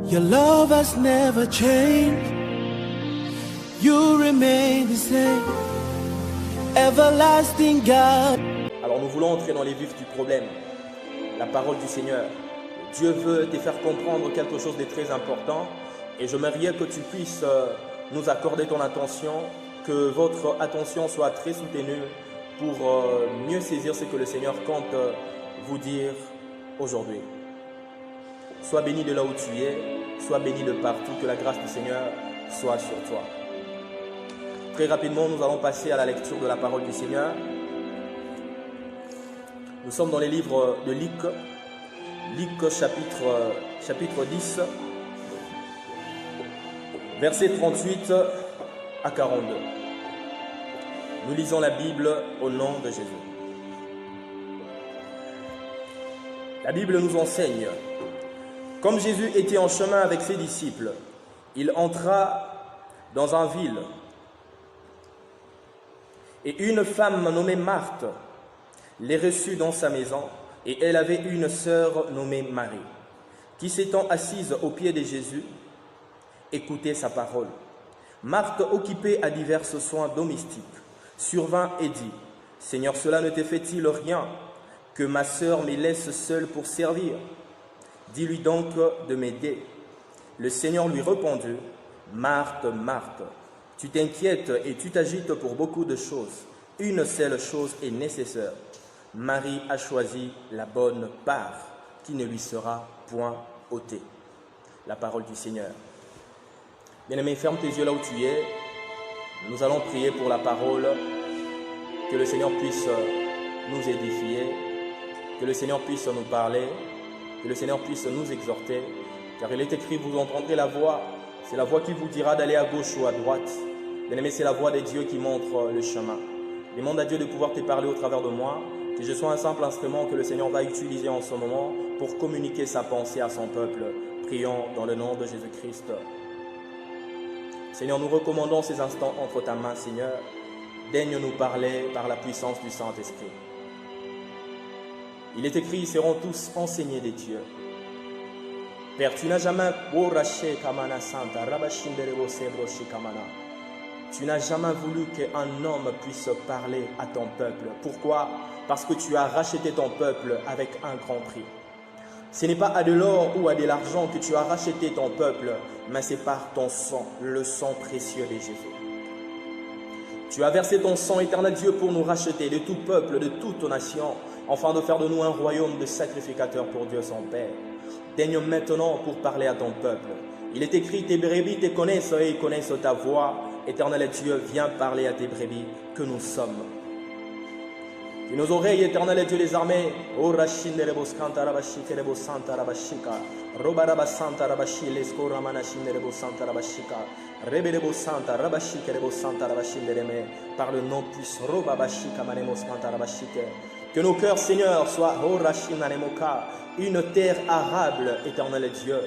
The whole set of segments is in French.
Your love has never changed. You remain the same. Everlasting God. Alors nous voulons entrer dans les vifs du problème. La parole du Seigneur. Dieu veut te faire comprendre quelque chose de très important. Et j'aimerais que tu puisses nous accorder ton attention, que votre attention soit très soutenue pour mieux saisir ce que le Seigneur compte vous dire aujourd'hui. Sois béni de là où tu es, sois béni de partout, que la grâce du Seigneur soit sur toi. Très rapidement, nous allons passer à la lecture de la parole du Seigneur. Nous sommes dans les livres de Luc, chapitre 10, versets 38 à 42. Nous lisons la Bible au nom de Jésus. La Bible nous enseigne, comme Jésus était en chemin avec ses disciples, il entra dans une ville. Et une femme nommée Marthe les reçut dans sa maison, et elle avait une sœur nommée Marie, qui s'étant assise aux pieds de Jésus, écoutait sa parole. Marthe, occupée à divers soins domestiques, survint et dit, « Seigneur, cela ne te fait-il rien que ma sœur me laisse seule pour servir? Dis-lui donc de m'aider. » Le Seigneur lui répondit, « Marthe, Marthe, tu t'inquiètes et tu t'agites pour beaucoup de choses. Une seule chose est nécessaire. Marie a choisi la bonne part qui ne lui sera point ôtée. » La parole du Seigneur. Bien-aimé, ferme tes yeux là où tu es. Nous allons prier pour la parole, que le Seigneur puisse nous édifier, que le Seigneur puisse nous parler, que le Seigneur puisse nous exhorter, car il est écrit, vous entendrez la voix, c'est la voix qui vous dira d'aller à gauche ou à droite. Bien-aimé, c'est la voix de Dieu qui montre le chemin. Demande à Dieu de pouvoir te parler au travers de moi, que je sois un simple instrument que le Seigneur va utiliser en ce moment pour communiquer sa pensée à son peuple. Prions dans le nom de Jésus-Christ. Seigneur, nous recommandons ces instants entre ta main, Seigneur. Daigne nous parler par la puissance du Saint-Esprit. Il est écrit, ils seront tous enseignés des dieux. Père, tu n'as jamais voulu qu'un homme puisse parler à ton peuple. Pourquoi? Parce que tu as racheté ton peuple avec un grand prix. Ce n'est pas à de l'or ou à de l'argent que tu as racheté ton peuple, mais c'est par ton sang, le sang précieux de Jésus. Tu as versé ton sang, éternel Dieu, pour nous racheter de tout peuple, de toute nation, afin de faire de nous un royaume de sacrificateurs pour Dieu son Père. Daigne maintenant pour parler à ton peuple. Il est écrit, tes brebis te connaissent et ils connaissent ta voix. Éternel Dieu, viens parler à tes brebis que nous sommes. Et nos oreilles, éternel Dieu des armées, O Rachine de Reboscanta Rabashika, Rebosanta Rabashika, Robaraba Santa Rabashi, Lesco Ramanachine de Rebosanta Rabashika, Rebelebo Santa Rabashika, Rebosanta Rabashine de Remé, par le nom puissant, Robabashika, Manemoscanta Rabashika. Que nos cœurs, Seigneur, soient, O Rachine Anemoka, une terre arable, éternel Dieu,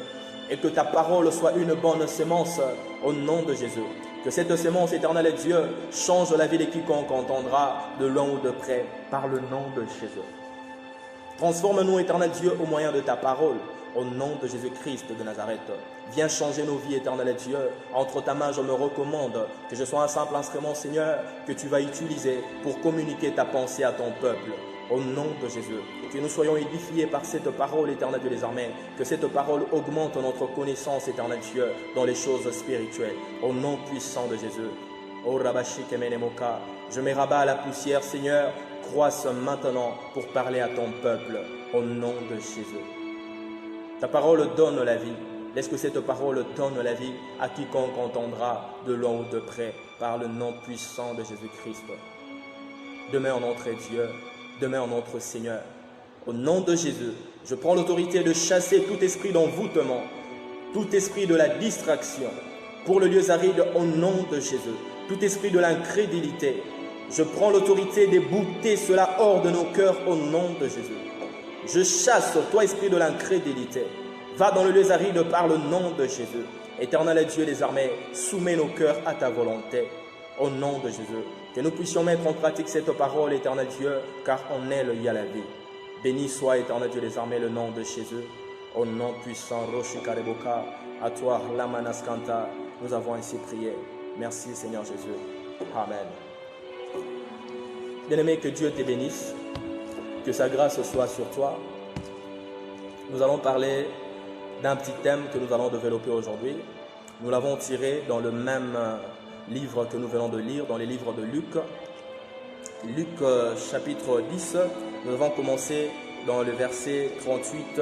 et que ta parole soit une bonne sémence au nom de Jésus. Que cette sémence, éternelle Dieu, change la vie de quiconque entendra de loin ou de près par le nom de Jésus. Transforme-nous, éternel Dieu, au moyen de ta parole, au nom de Jésus-Christ de Nazareth. Viens changer nos vies, éternel Dieu. Entre ta main, je me recommande que je sois un simple instrument, Seigneur, que tu vas utiliser pour communiquer ta pensée à ton peuple. Au nom de Jésus, que nous soyons édifiés par cette parole, éternelle Dieu des armées, que cette parole augmente notre connaissance, éternel Dieu, dans les choses spirituelles. Au nom puissant de Jésus. Oh Rabashi Kemenemoka, je me rabats à la poussière, Seigneur, croisse maintenant pour parler à ton peuple, au nom de Jésus. Ta parole donne la vie. Laisse que cette parole donne la vie à quiconque entendra de loin ou de près, par le nom puissant de Jésus-Christ. Demain en notre Dieu, demain en notre Seigneur. Au nom de Jésus, je prends l'autorité de chasser tout esprit d'envoûtement, tout esprit de la distraction, pour le lieu aride au nom de Jésus, tout esprit de l'incrédulité. Je prends l'autorité de bouter cela hors de nos cœurs au nom de Jésus. Je chasse toi esprit de l'incrédulité. Va dans le lieu aride par le nom de Jésus. Éternel Dieu des armées, soumets nos cœurs à ta volonté. Au nom de Jésus, que nous puissions mettre en pratique cette parole, éternel Dieu, car en elle il y a la vie. Béni soit, éternel Dieu des armées, le nom de Jésus. Au nom puissant, Roshikareboka, à toi, Lamanaskanta, nous avons ainsi prié. Merci Seigneur Jésus. Amen. Bien-aimé, que Dieu te bénisse, que sa grâce soit sur toi. Nous allons parler d'un petit thème que nous allons développer aujourd'hui. Nous l'avons tiré dans le même livre que nous venons de lire, dans les livres de Luc. Luc chapitre 10, nous avons commencé dans le verset 38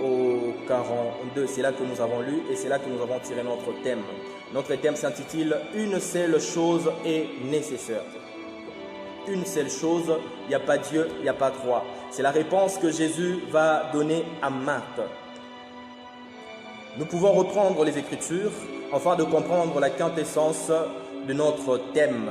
au 42. C'est là que nous avons lu et c'est là que nous avons tiré notre thème. Notre thème s'intitule « Une seule chose est nécessaire ». Une seule chose, il n'y a pas Dieu, il n'y a pas trois. C'est la réponse que Jésus va donner à Marthe. Nous pouvons reprendre les Écritures afin de comprendre la quintessence de notre thème.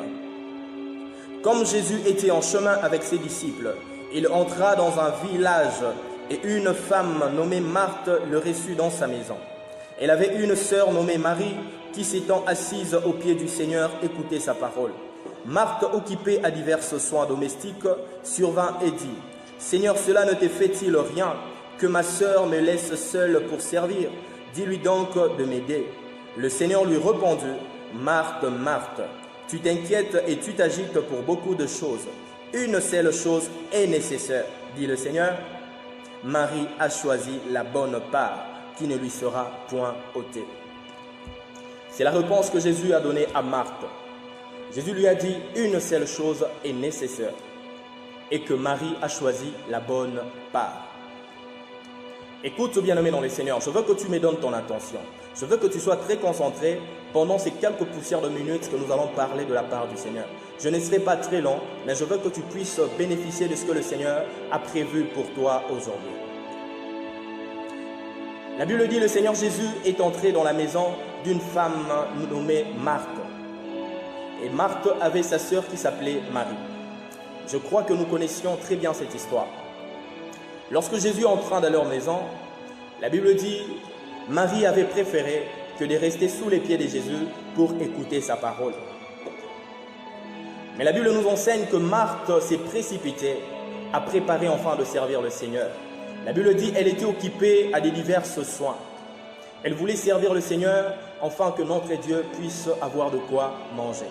Comme Jésus était en chemin avec ses disciples, il entra dans un village et une femme nommée Marthe le reçut dans sa maison. Elle avait une sœur nommée Marie qui s'étant assise aux pieds du Seigneur écoutait sa parole. Marthe, occupée à divers soins domestiques, survint et dit « Seigneur, cela ne te fait-il rien que ma sœur me laisse seule pour servir? Dis-lui donc de m'aider. » Le Seigneur lui répondit « Marthe, Marthe, tu t'inquiètes et tu t'agites pour beaucoup de choses. Une seule chose est nécessaire, dit le Seigneur. Marie a choisi la bonne part qui ne lui sera point ôtée. » C'est la réponse que Jésus a donnée à Marthe. Jésus lui a dit « Une seule chose est nécessaire et que Marie a choisi la bonne part. » Écoute, bien-aimé dans le Seigneur, je veux que tu me donnes ton attention. Je veux que tu sois très concentré pendant ces quelques poussières de minutes que nous allons parler de la part du Seigneur. Je ne serai pas très long, mais je veux que tu puisses bénéficier de ce que le Seigneur a prévu pour toi aujourd'hui. La Bible dit, le Seigneur Jésus est entré dans la maison d'une femme nommée Marthe. Et Marthe avait sa sœur qui s'appelait Marie. Je crois que nous connaissions très bien cette histoire. Lorsque Jésus entra dans leur maison, la Bible dit, Marie avait préféré que de rester sous les pieds de Jésus pour écouter sa parole. Mais la Bible nous enseigne que Marthe s'est précipitée à préparer enfin de servir le Seigneur. La Bible dit qu'elle était occupée à des divers soins. Elle voulait servir le Seigneur afin que notre Dieu puisse avoir de quoi manger.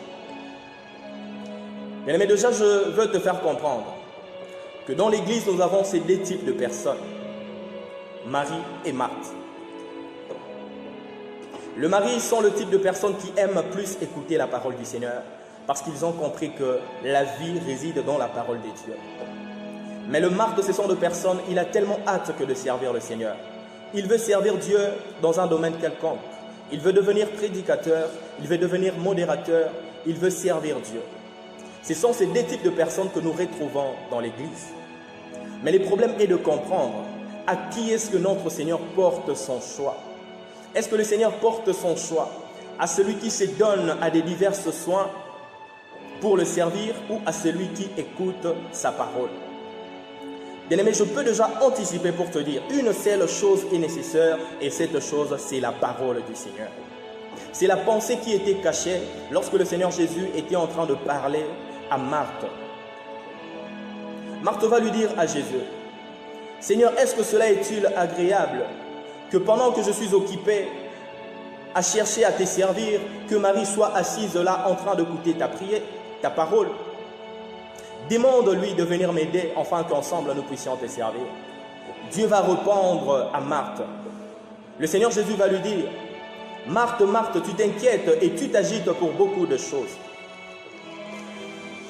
Mais déjà, je veux te faire comprendre que dans l'Église, nous avons ces deux types de personnes, Marie et Marthe. Le mari sont le type de personnes qui aiment plus écouter la parole du Seigneur parce qu'ils ont compris que la vie réside dans la parole de Dieu. Mais le Marthe, ce sont des personnes, il a tellement hâte que de servir le Seigneur. Il veut servir Dieu dans un domaine quelconque. Il veut devenir prédicateur, il veut devenir modérateur, il veut servir Dieu. Ce sont ces deux types de personnes que nous retrouvons dans l'Église. Mais le problème est de comprendre à qui est-ce que notre Seigneur porte son choix. Est-ce que le Seigneur porte son choix à celui qui se donne à des divers soins pour le servir ou à celui qui écoute sa parole? Bien-aimé, je peux déjà anticiper pour te dire, une seule chose est nécessaire et cette chose, c'est la parole du Seigneur. C'est la pensée qui était cachée lorsque le Seigneur Jésus était en train de parler à Marthe. Marthe va lui dire à Jésus, « Seigneur, est-ce que cela est-il agréable que pendant que je suis occupé à chercher à te servir, que Marie soit assise là en train d'écouter ta prière, ta parole? Demande-lui de venir m'aider afin qu'ensemble nous puissions te servir. » Dieu va répondre à Marthe. Le Seigneur Jésus va lui dire, « Marthe, Marthe, tu t'inquiètes et tu t'agites pour beaucoup de choses.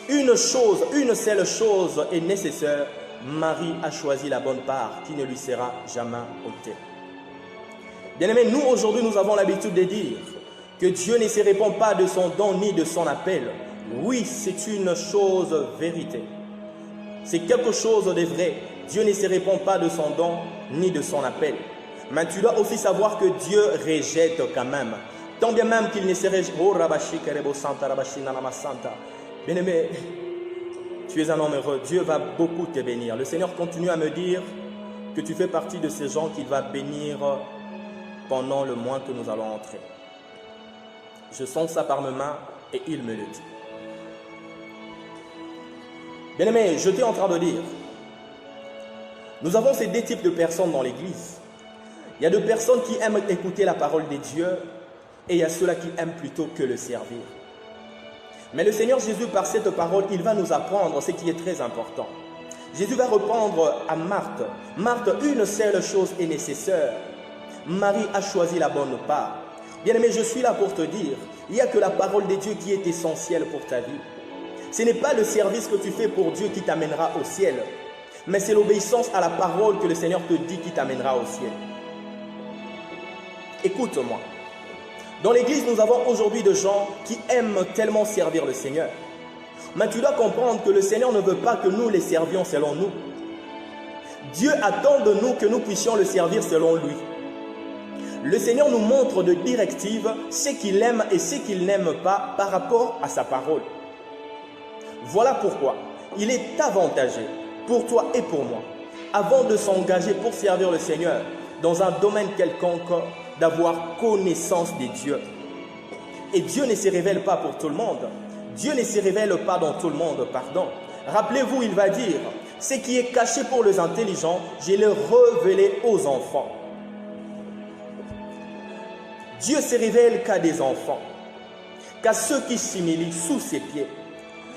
Une seule chose est nécessaire. Marie a choisi la bonne part qui ne lui sera jamais ôtée. » Bien-aimés, nous aujourd'hui, nous avons l'habitude de dire que Dieu ne se répond pas de son don ni de son appel. Oui, c'est une chose vérité. C'est quelque chose de vrai. Dieu ne se répond pas de son don ni de son appel. Mais tu dois aussi savoir que Dieu rejette quand même. Tant bien même qu'il ne serait... Bien-aimé, tu es un homme heureux. Dieu va beaucoup te bénir. Le Seigneur continue à me dire que tu fais partie de ces gens qu'il va bénir pendant le mois que nous allons entrer. Je sens ça par mes mains et il me le dit. Bien-aimé, je t'ai en train de dire, nous avons ces deux types de personnes dans l'Église. Il y a des personnes qui aiment écouter la parole de Dieu et il y a ceux-là qui aiment plutôt que le servir. Mais le Seigneur Jésus, par cette parole, il va nous apprendre ce qui est très important. Jésus va répondre à Marthe. Marthe, une seule chose est nécessaire. Marie a choisi la bonne part. Bien-aimé, je suis là pour te dire, il n'y a que la parole de Dieu qui est essentielle pour ta vie. Ce n'est pas le service que tu fais pour Dieu qui t'amènera au ciel, mais c'est l'obéissance à la parole que le Seigneur te dit qui t'amènera au ciel. Écoute-moi. Dans l'église, nous avons aujourd'hui des gens qui aiment tellement servir le Seigneur. Mais tu dois comprendre que le Seigneur ne veut pas que nous les servions selon nous. Dieu attend de nous que nous puissions le servir selon lui. Le Seigneur nous montre de directives ce qu'il aime et ce qu'il n'aime pas par rapport à sa parole. Voilà pourquoi il est avantageux pour toi et pour moi, avant de s'engager pour servir le Seigneur dans un domaine quelconque, d'avoir connaissance de Dieu. Et Dieu ne se révèle pas pour tout le monde. Dieu ne se révèle pas dans tout le monde, pardon. Rappelez-vous, il va dire, ce qui est caché pour les intelligents, je l'ai révélé aux enfants. Dieu se révèle qu'à des enfants, qu'à ceux qui s'humilient sous ses pieds.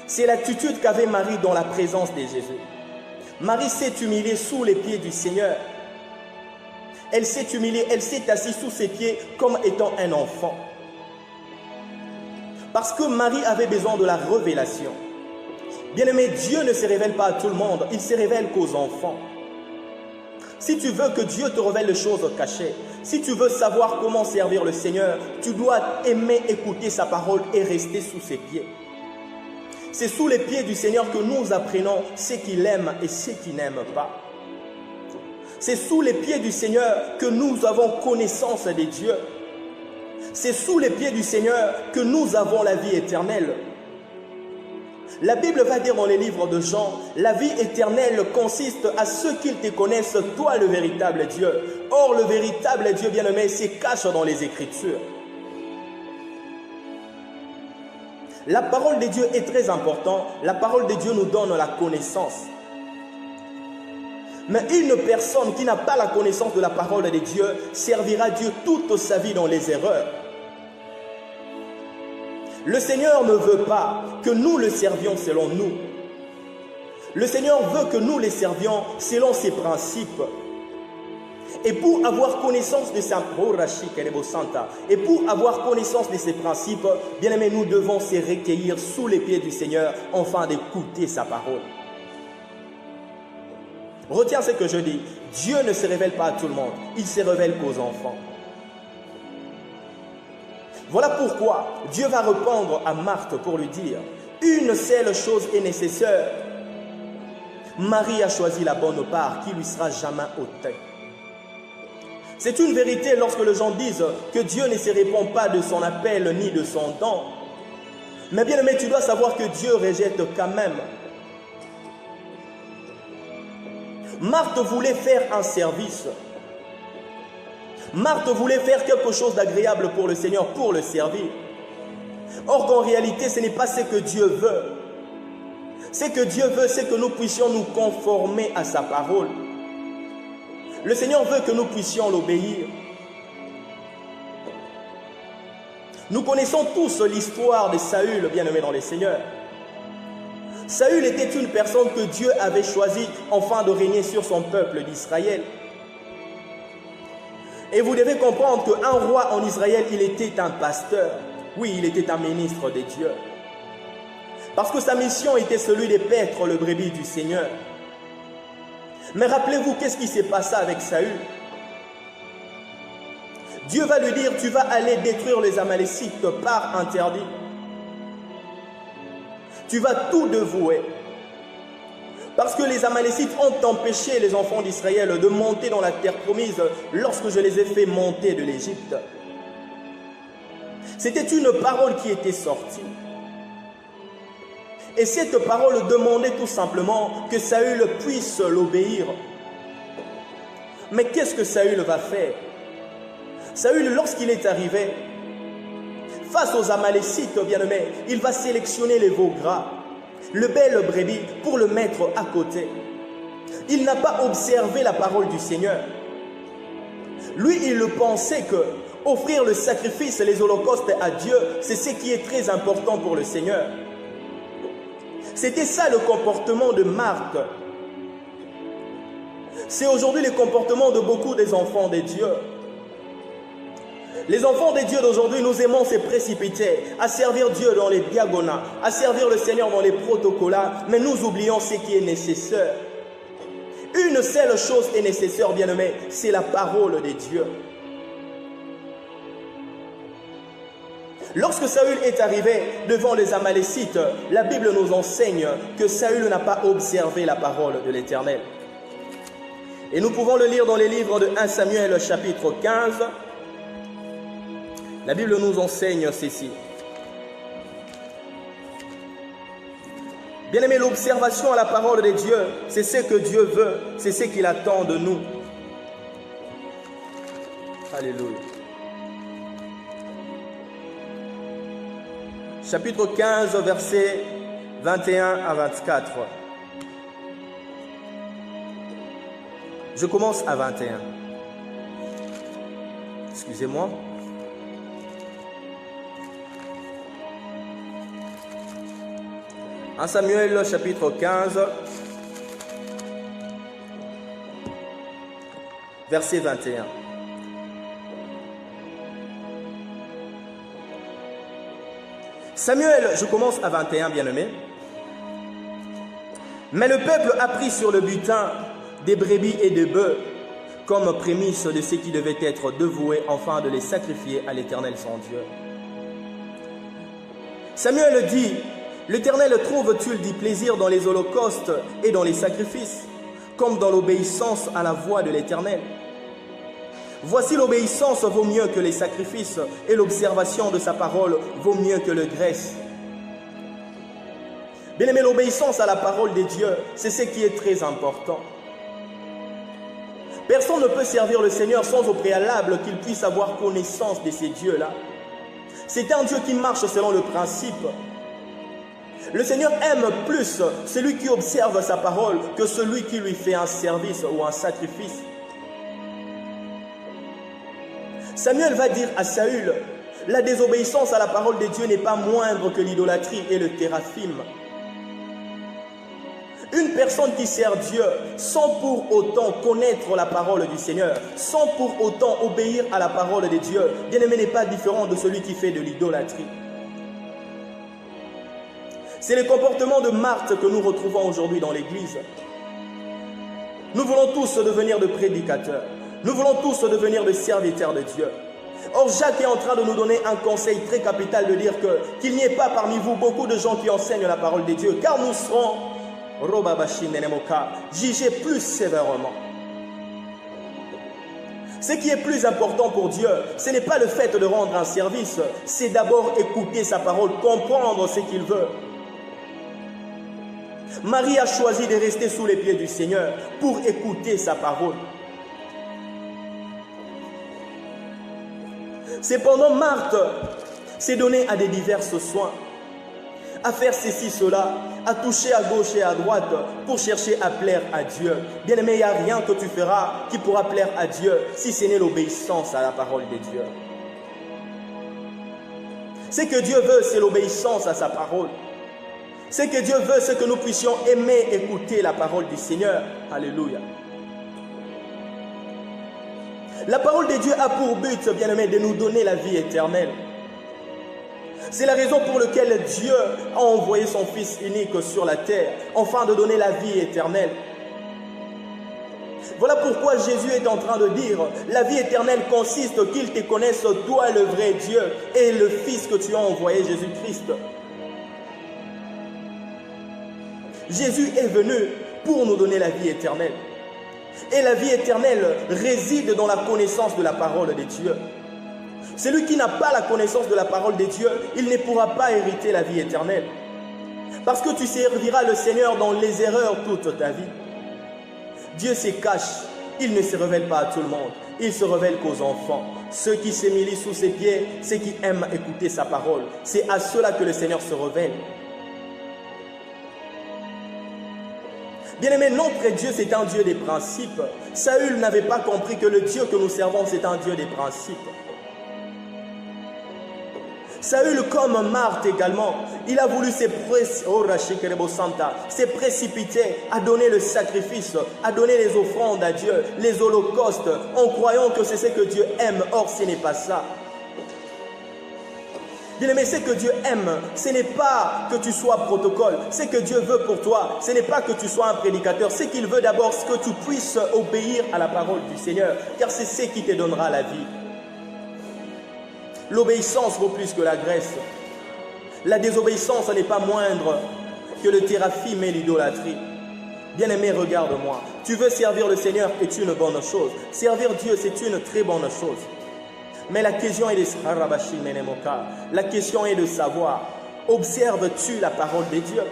C'est l'attitude qu'avait Marie dans la présence de Jésus. Marie s'est humiliée sous les pieds du Seigneur. Elle s'est humiliée, elle s'est assise sous ses pieds comme étant un enfant. Parce que Marie avait besoin de la révélation. Bien-aimé, Dieu ne se révèle pas à tout le monde, il se révèle qu'aux enfants. Si tu veux que Dieu te révèle les choses cachées, si tu veux savoir comment servir le Seigneur, tu dois aimer écouter sa parole et rester sous ses pieds. C'est sous les pieds du Seigneur que nous apprenons ce qu'il aime et ce qu'il n'aime pas. C'est sous les pieds du Seigneur que nous avons connaissance de Dieu. C'est sous les pieds du Seigneur que nous avons la vie éternelle. La Bible va dire dans les livres de Jean, la vie éternelle consiste à ceux qui te connaissent, toi le véritable Dieu. Or, le véritable Dieu bien-aimé se cache dans les Écritures. La parole de Dieu est très importante. La parole de Dieu nous donne la connaissance. Mais une personne qui n'a pas la connaissance de la parole de Dieu servira Dieu toute sa vie dans les erreurs. Le Seigneur ne veut pas que nous le servions selon nous. Le Seigneur veut que nous le servions selon ses principes. Et pour avoir connaissance de sa et pour avoir connaissance de ses principes, bien aimé, nous devons se recueillir sous les pieds du Seigneur afin d'écouter sa parole. Retiens ce que je dis. Dieu ne se révèle pas à tout le monde. Il se révèle qu'aux enfants. Voilà pourquoi Dieu va répondre à Marthe pour lui dire, une seule chose est nécessaire. Marie a choisi la bonne part qui lui sera jamais ôtée. C'est une vérité lorsque les gens disent que Dieu ne se répond pas de son appel ni de son don. Mais bien aimé, tu dois savoir que Dieu rejette quand même. Marthe voulait faire un service. Marthe voulait faire quelque chose d'agréable pour le Seigneur, pour le servir. Or qu'en réalité, ce n'est pas ce que Dieu veut. Ce que Dieu veut, c'est que nous puissions nous conformer à sa parole. Le Seigneur veut que nous puissions l'obéir. Nous connaissons tous l'histoire de Saül, bien-aimé dans le Seigneur. Saül était une personne que Dieu avait choisie afin de régner sur son peuple d'Israël. Et vous devez comprendre qu'un roi en Israël, il était un pasteur. Oui, il était un ministre de Dieu. Parce que sa mission était celui de paître le brebis du Seigneur. Mais rappelez-vous, qu'est-ce qui s'est passé avec Saül? Dieu va lui dire, tu vas aller détruire les Amalécites par interdit. Tu vas tout dévouer. Parce que les Amalécites ont empêché les enfants d'Israël de monter dans la terre promise lorsque je les ai fait monter de l'Égypte. C'était une parole qui était sortie. Et cette parole demandait tout simplement que Saül puisse l'obéir. Mais qu'est-ce que Saül va faire? Saül, lorsqu'il est arrivé, face aux Amalécites, bien-aimés, il va sélectionner les veaux gras, le bel brebis, pour le mettre à côté. Il n'a pas observé la parole du Seigneur. Lui, il pensait que offrir le sacrifice et les holocaustes à Dieu, c'est ce qui est très important pour le Seigneur. C'était ça le comportement de Marthe. C'est aujourd'hui le comportement de beaucoup des enfants de Dieu. Les enfants de Dieu d'aujourd'hui, nous aimons se précipiter à servir Dieu dans les diagonales, à servir le Seigneur dans les protocolats, mais nous oublions ce qui est nécessaire. Une seule chose est nécessaire, bien-aimés, c'est la parole de Dieu. Lorsque Saül est arrivé devant les Amalécites, la Bible nous enseigne que Saül n'a pas observé la parole de l'Éternel. Et nous pouvons le lire dans les livres de 1 Samuel chapitre 15. La Bible nous enseigne ceci. Bien-aimé, l'observation à la parole de Dieu, c'est ce que Dieu veut, c'est ce qu'il attend de nous. Alléluia. Chapitre 15, versets 21 à 24. Je commence à 21. Excusez-moi. En Samuel chapitre 15, verset 21. Samuel, je commence à 21, bien-aimé. Mais le peuple a pris sur le butin des brebis et des bœufs comme prémisse de ce qui devait être dévoué afin de les sacrifier à l'Éternel son Dieu. Samuel dit: l'Éternel trouve-t-il du plaisir dans les holocaustes et dans les sacrifices, comme dans l'obéissance à la voix de l'Éternel? Voici, l'obéissance vaut mieux que les sacrifices et l'observation de sa parole vaut mieux que le graisse. Bien-aimé, l'obéissance à la parole de Dieu, c'est ce qui est très important. Personne ne peut servir le Seigneur sans au préalable qu'il puisse avoir connaissance de ces dieux-là. C'est un Dieu qui marche selon le principe. Le Seigneur aime plus celui qui observe sa parole que celui qui lui fait un service ou un sacrifice. Samuel va dire à Saül: la désobéissance à la parole de Dieu n'est pas moindre que l'idolâtrie et le téraphim. Une personne qui sert Dieu sans pour autant connaître la parole du Seigneur, sans pour autant obéir à la parole de Dieu, bien-aimé, n'est pas différent de celui qui fait de l'idolâtrie. C'est le comportement de Marthe que nous retrouvons aujourd'hui dans l'Église. Nous voulons tous devenir de prédicateurs. Nous voulons tous devenir des serviteurs de Dieu. Or, Jacques est en train de nous donner un conseil très capital de dire qu'il n'y ait pas parmi vous beaucoup de gens qui enseignent la parole de Dieu, car nous serons jugés plus sévèrement. Ce qui est plus important pour Dieu, ce n'est pas le fait de rendre un service, c'est d'abord écouter sa parole, comprendre ce qu'il veut. Marie a choisi de rester sous les pieds du Seigneur pour écouter sa parole. Cependant, Marthe s'est donnée à des divers soins, à faire ceci, cela, à toucher à gauche et à droite pour chercher à plaire à Dieu. Bien-aimé, il n'y a rien que tu feras qui pourra plaire à Dieu si ce n'est l'obéissance à la parole de Dieu. Ce que Dieu veut, c'est l'obéissance à sa parole. Ce que Dieu veut, c'est que nous puissions aimer écouter la parole du Seigneur. Alléluia. La parole de Dieu a pour but, bien-aimé, de nous donner la vie éternelle. C'est la raison pour laquelle Dieu a envoyé son Fils unique sur la terre, afin de donner la vie éternelle. Voilà pourquoi Jésus est en train de dire: la vie éternelle consiste qu'ils te connaissent, toi le vrai Dieu, et le Fils que tu as envoyé, Jésus-Christ. Jésus est venu pour nous donner la vie éternelle. Et la vie éternelle réside dans la connaissance de la parole de Dieu. Celui qui n'a pas la connaissance de la parole de Dieu, il ne pourra pas hériter la vie éternelle. Parce que tu serviras le Seigneur dans les erreurs toute ta vie. Dieu se cache, il ne se révèle pas à tout le monde, il se révèle qu'aux enfants. Ceux qui s'humilient sous ses pieds, ceux qui aiment écouter sa parole, c'est à ceux-là que le Seigneur se révèle. Bien-aimé, notre Dieu, c'est un Dieu des principes. Saül n'avait pas compris que le Dieu que nous servons, c'est un Dieu des principes. Saül, comme Marthe également, il a voulu se précipiter à donner le sacrifice, à donner les offrandes à Dieu, les holocaustes, en croyant que c'est ce que Dieu aime. Or, ce n'est pas ça. Bien-aimé, ce que Dieu aime, ce n'est pas que tu sois protocole. Ce que Dieu veut pour toi, ce n'est pas que tu sois un prédicateur. Ce qu'il veut d'abord, c'est que tu puisses obéir à la parole du Seigneur, car c'est ce qui te donnera la vie. L'obéissance vaut plus que la graisse. La désobéissance n'est pas moindre que le téraphime et l'idolâtrie. Bien-aimé, regarde-moi. Tu veux servir le Seigneur est une bonne chose. Servir Dieu, c'est une très bonne chose. Mais la question est de savoir, observes-tu la parole de Dieu?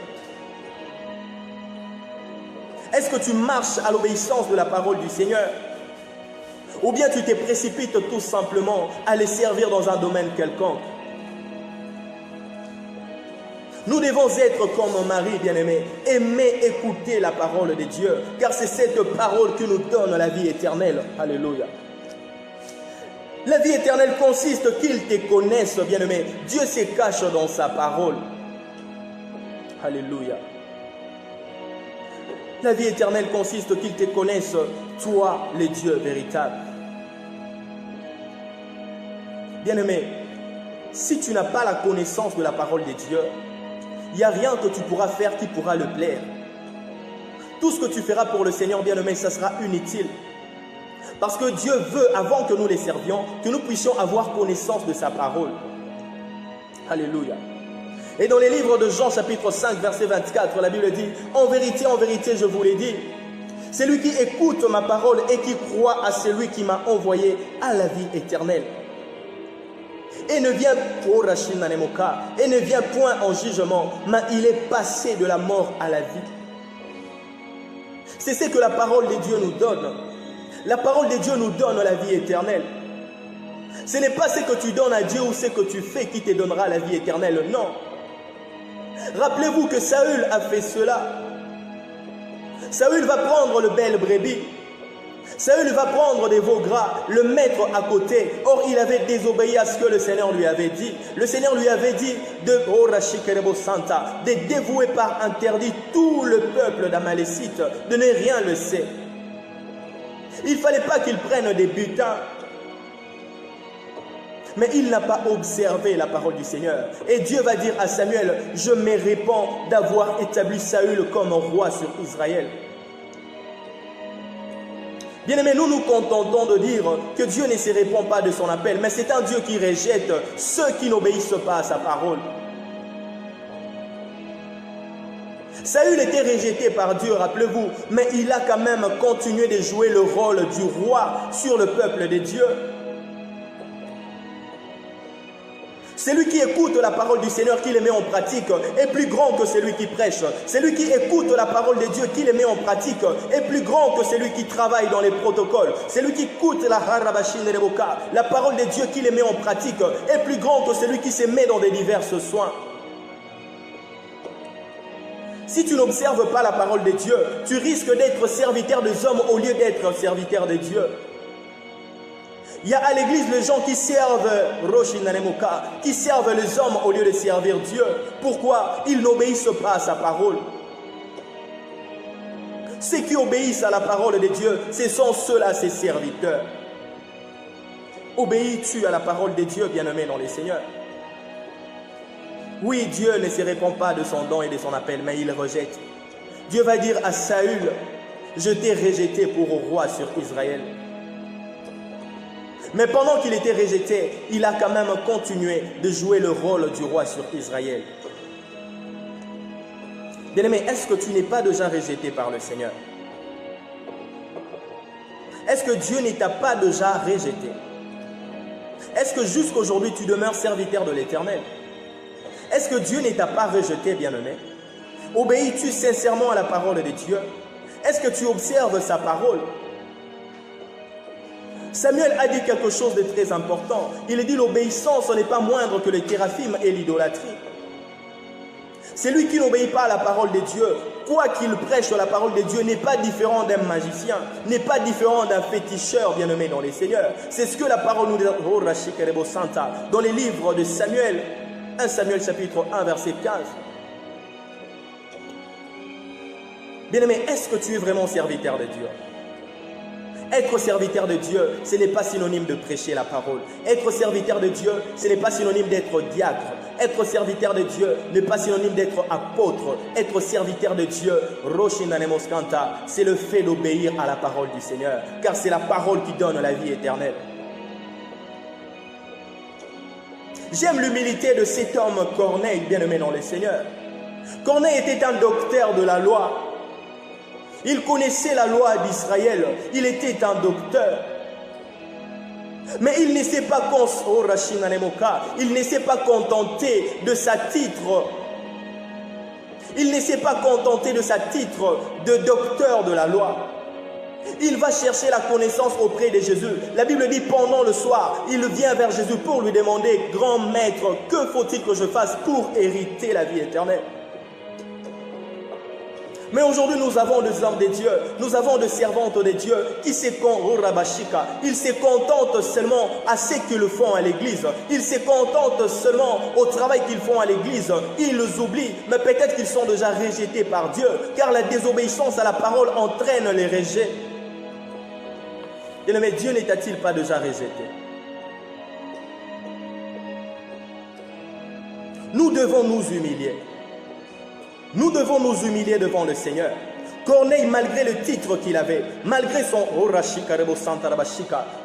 Est-ce que tu marches à l'obéissance de la parole du Seigneur? Ou bien tu te précipites tout simplement à les servir dans un domaine quelconque? Nous devons être comme Marie, bien-aimée, aimer écouter la parole de Dieu, car c'est cette parole qui nous donne la vie éternelle. Alléluia. La vie éternelle consiste qu'ils te connaissent, bien-aimé. Dieu se cache dans sa parole. Alléluia. La vie éternelle consiste qu'ils te connaissent, toi, le Dieu véritable. Bien-aimé, si tu n'as pas la connaissance de la parole de Dieu, il n'y a rien que tu pourras faire qui pourra le plaire. Tout ce que tu feras pour le Seigneur, bien-aimé, ça sera inutile. Parce que Dieu veut, avant que nous les servions, que nous puissions avoir connaissance de sa parole. Alléluia. Et dans les livres de Jean, chapitre 5, verset 24, la Bible dit, en vérité, je vous l'ai dit, celui qui écoute ma parole et qui croit à celui qui m'a envoyé a la vie éternelle. Et ne vient point en jugement, mais il est passé de la mort à la vie. C'est ce que la parole de Dieu nous donne. La parole de Dieu nous donne la vie éternelle. Ce n'est pas ce que tu donnes à Dieu ou ce que tu fais qui te donnera la vie éternelle, non. Rappelez-vous que Saül a fait cela. Saül va prendre le bel brebis. Saül va prendre des veaux gras, le mettre à côté. Or, il avait désobéi à ce que le Seigneur lui avait dit. Le Seigneur lui avait dit de dévouer par interdit tout le peuple d'Amalécites, de ne rien laisser. Il ne fallait pas qu'il prenne des butins. Mais il n'a pas observé la parole du Seigneur. Et Dieu va dire à Samuel, je me répands d'avoir établi Saül comme roi sur Israël. Bien-aimés, nous nous contentons de dire que Dieu ne se répond pas de son appel, mais c'est un Dieu qui rejette ceux qui n'obéissent pas à sa parole. Saül était rejeté par Dieu, rappelez-vous, mais il a quand même continué de jouer le rôle du roi sur le peuple de Dieu. Celui qui écoute la parole du Seigneur, qui les met en pratique, est plus grand que celui qui prêche. Celui qui écoute la parole de Dieu, qui les met en pratique, est plus grand que celui qui travaille dans les protocoles. Celui qui écoute la parole de Dieu, qui les met en pratique, est plus grand que celui qui se met dans des divers soins. Si tu n'observes pas la parole de Dieu, tu risques d'être serviteur des hommes au lieu d'être serviteur de Dieu. Il y a à l'église les gens qui servent les hommes au lieu de servir Dieu. Pourquoi? Ils n'obéissent pas à sa parole. Ceux qui obéissent à la parole de Dieu, ce sont ceux-là ses serviteurs. Obéis-tu à la parole de Dieu, bien-aimé dans les Seigneurs? Oui, Dieu ne se répond pas de son don et de son appel, mais il rejette. Dieu va dire à Saül, je t'ai rejeté pour roi sur Israël. Mais pendant qu'il était rejeté, il a quand même continué de jouer le rôle du roi sur Israël. Bien-aimé, est-ce que tu n'es pas déjà rejeté par le Seigneur? Est-ce que Dieu ne t'a pas déjà rejeté? Est-ce que jusqu'aujourd'hui tu demeures serviteur de l'Éternel? Est-ce que Dieu ne t'a pas rejeté, bien-aimé? Obéis-tu sincèrement à la parole de Dieu? Est-ce que tu observes sa parole? Samuel a dit quelque chose de très important. Il a dit l'obéissance n'est pas moindre que le téraphime et l'idolâtrie. Celui qui n'obéit pas à la parole de Dieu, quoi qu'il prêche la parole de Dieu, n'est pas différent d'un magicien, n'est pas différent d'un féticheur bien-aimé dans les seigneurs. C'est ce que la parole nous dit dans les livres de Samuel, 1 Samuel chapitre 1 verset 15. Bien-aimé, est-ce que tu es vraiment serviteur de Dieu? Être serviteur de Dieu, ce n'est pas synonyme de prêcher la parole. Être serviteur de Dieu, ce n'est pas synonyme d'être diacre. Être serviteur de Dieu n'est pas synonyme d'être apôtre. Être serviteur de Dieu, c'est le fait d'obéir à la parole du Seigneur. Car c'est la parole qui donne la vie éternelle. J'aime l'humilité de cet homme Corneille, bien-aimé dans le Seigneur. Corneille était un docteur de la loi. Il connaissait la loi d'Israël. Il était un docteur. Mais il ne s'est pas contenté de sa titre. Il ne s'est pas contenté de sa titre de docteur de la loi. Il va chercher la connaissance auprès de Jésus. La Bible dit pendant le soir, il vient vers Jésus pour lui demander, grand maître, que faut-il que je fasse pour hériter la vie éternelle? Mais aujourd'hui, nous avons des hommes de Dieu, nous avons des servantes de Dieu qui se contentent seulement à ce qu'ils font à l'église. Ils se contentent seulement au travail qu'ils font à l'église. Ils les oublient, mais peut-être qu'ils sont déjà rejetés par Dieu, car la désobéissance à la parole entraîne les rejets. Mais Dieu ne t'a-t-il pas déjà rejeté? Nous devons nous humilier. Nous devons nous humilier devant le Seigneur. Corneille, malgré le titre qu'il avait, malgré son